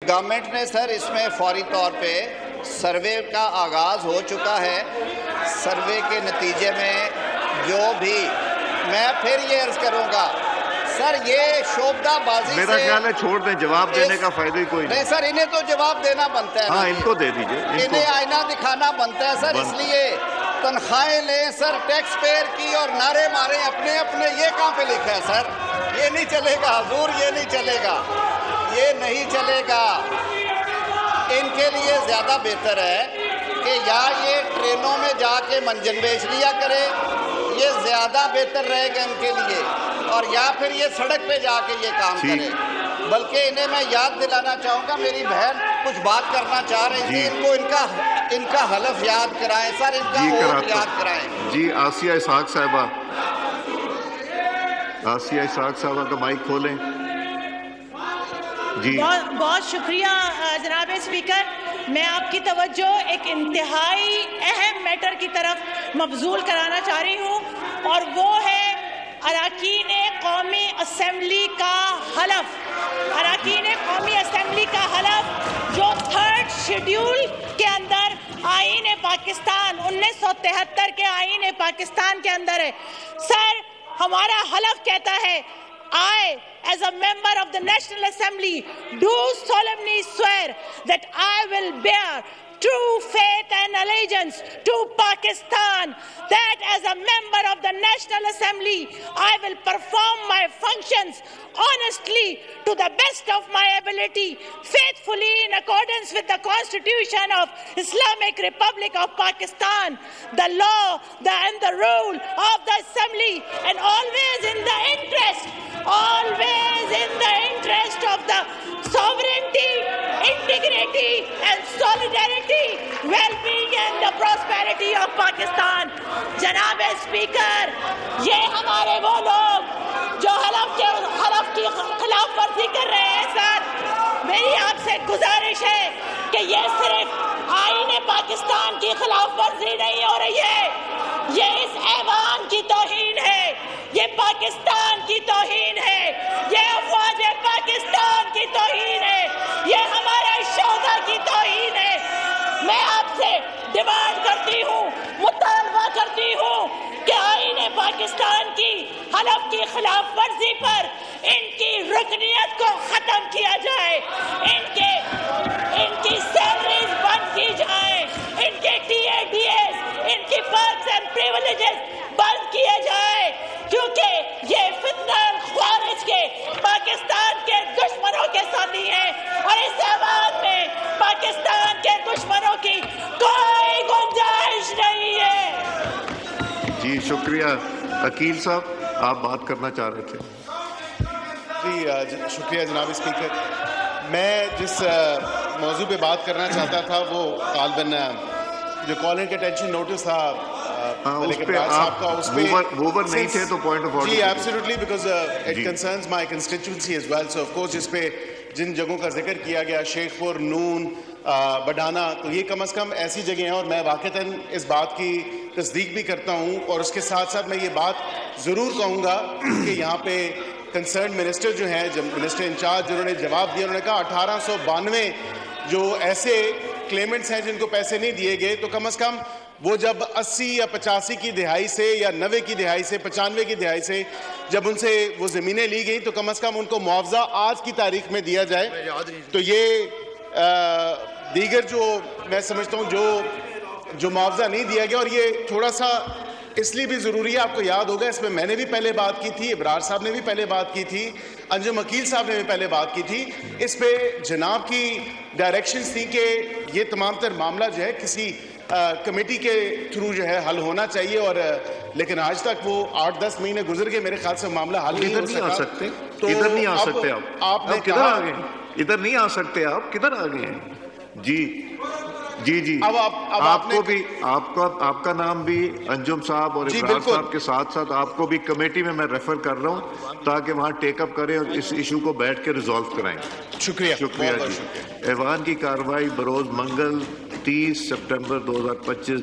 Government نے سر اس میں فوری طور پہ سروے کا آغاز ہو چکا ہے. سروے کے نتیجے میں جو بھی میں پھر یہ عرض کروں گا سر یہ شعبدہ بازی سے میرا خیال ہے چھوڑ دیں, جواب دینے کا فائدہ ہی کوئی نہیں. سر انہیں تو جواب دینا بنتا ہے. ہاں ان کو دے دیجئے, انہیں آئینہ دکھانا بنتا ہے سر. اس لیے تنخواہیں لیں سر ٹیکس پیئر کی اور نعرے ماریں اپنے اپنے. یہ کہاں پہ لکھا ہے سر؟ یہ نہیں چلے گا حضور, یہ نہیں چلے گا, یہ نہیں چلے گا. ان کے لیے زیادہ بہتر ہے کہ یا یہ ٹرینوں میں جا کے منجن بیچ لیا کرے, یہ زیادہ بہتر رہے گا ان کے لیے, اور یا پھر یہ سڑک پہ جا کے یہ کام کرے. بلکہ انہیں میں یاد دلانا چاہوں گا, میری بہن کچھ بات کرنا چاہ رہی تھی, ان کو ان کا حلف یاد کرائیں سر, ان کا ووٹ یاد کرائیں. جی آسیہ اسحاق صاحبہ, آسیہ اسحاق صاحبہ کا مائک کھولیں. جی بہت شکریہ جناب اسپیکر. میں آپ کی توجہ ایک انتہائی اہم میٹر کی طرف مبذول کرانا چاہ رہی ہوں, اور وہ ہے اراکین قومی اسمبلی کا حلف. اراکین قومی اسمبلی کا حلف جو 3rd شیڈیول کے اندر آئین پاکستان 1973 کے آئین پاکستان کے اندر ہے. سر ہمارا حلف کہتا ہے, I, as a member of the National Assembly, do solemnly swear that I will bear true faith and allegiance to Pakistan, that as a member of the National Assembly, I will perform my functions honestly to the best of my ability, faithfully in accordance with the Constitution of Islamic Republic of Pakistan, the law and the rule of the Assembly, and always in the interest of the sovereignty, integrity and solidarity, well-being and the prosperity of Pakistan. جناب speaker, یہ ہمارے وہ لوگ جو حلف کی خلاف ورزی کر رہے ہیں سر, میری آپ سے گزارش ہے کہ یہ صرف آئین پاکستان کی خلاف ورزی نہیں ہو رہی ہے, یہ اس ایوان کی توہین ہے, یہ پاکستان کی توہین ہے, یہ افواج پاکستان کی توہین ہے, یہ ہمارے شہداء کی توہین ہے. میں آپ سے ڈیمانڈ کرتی ہوں, مطالبہ کرتی ہوں کہ آئین پاکستان کی حلف کی خلاف ورزی پر ان کی رکنیت کو ختم کیا جائے, ان کی سیلریز بند کی جائیں, ان کے TADS, ان کی پرکس اینڈ پریولیجز بند کیے جائیں, کیونکہ یہ فتنہ خوارج کے پاکستان کے دشمنوں کے ساتھی ہیں, اور اس ایوان میں پاکستان کے دشمنوں کی کوئی گنجائش نہیں ہے. جی شکریہ. عقیل صاحب آپ بات کرنا چاہ رہے تھے. جی شکریہ جناب اسپیکر. میں جس موضوع پہ بات کرنا چاہتا تھا وہ غالباً جو کالر کے ٹینشن نوٹس تھا نہیں تھے تو پوائنٹ آف آرڈر. جی absolutely, because it concerns my constituency as well. So of course اس پہ جن جگہوں کا ذکر کیا گیا, شیخ پور, نون, بڈھانا, تو یہ کم از کم ایسی جگہیں ہیں, اور میں واقعتاً اس بات کی تصدیق بھی کرتا ہوں. اور اس کے ساتھ ساتھ میں یہ بات ضرور کہوں گا کہ یہاں پہ کنسرن منسٹر جو ہیں, منسٹر انچارج, جنہوں نے جواب دیا, انہوں نے کہا 1892 جو ایسے کلیمنٹس ہیں جن کو پیسے نہیں دیے گئے, تو کم از کم وہ جب 80 یا 85 کی دہائی سے یا 90 کی دہائی سے 95 کی دہائی سے جب ان سے وہ زمینیں لی گئیں, تو کم از کم ان کو معاوضہ آج کی تاریخ میں دیا جائے. تو یہ دیگر جو میں سمجھتا ہوں جو معاوضہ نہیں دیا گیا, اور یہ تھوڑا سا اس لیے بھی ضروری ہے, آپ کو یاد ہوگا اس میں میں نے بھی پہلے بات کی تھی, ابرار صاحب نے بھی پہلے بات کی تھی, انجم عقیل صاحب نے بھی پہلے بات کی تھی. اس پہ جناب کی ڈائریکشنز تھی کہ یہ تمام تر معاملہ جو ہے کسی کمیٹی کے تھرو جو ہے حل ہونا چاہیے, اور لیکن آج تک وہ 8-10 مہینے گزر گئے, میرے خیال سے معاملہ حل نہیں ہو سکا. تو ادھر نہیں آ سکتے آپ نے کدھر آ گئے, ادھر نہیں آ سکتے آپ, کدھر آ گئے ہیں. جی جی جی, آپ کو بھی آپ کا نام بھی انجم صاحب اور ابرار صاحب کے ساتھ ساتھ آپ کو بھی کمیٹی میں ریفر کر رہا ہوں تاکہ وہاں ٹیک اپ کریں اور اس ایشو کو بیٹھ کے ریزالو کرائیں. شکریہ جی. ایوان کی کارروائی بروز منگل 30 سپٹمبر 2025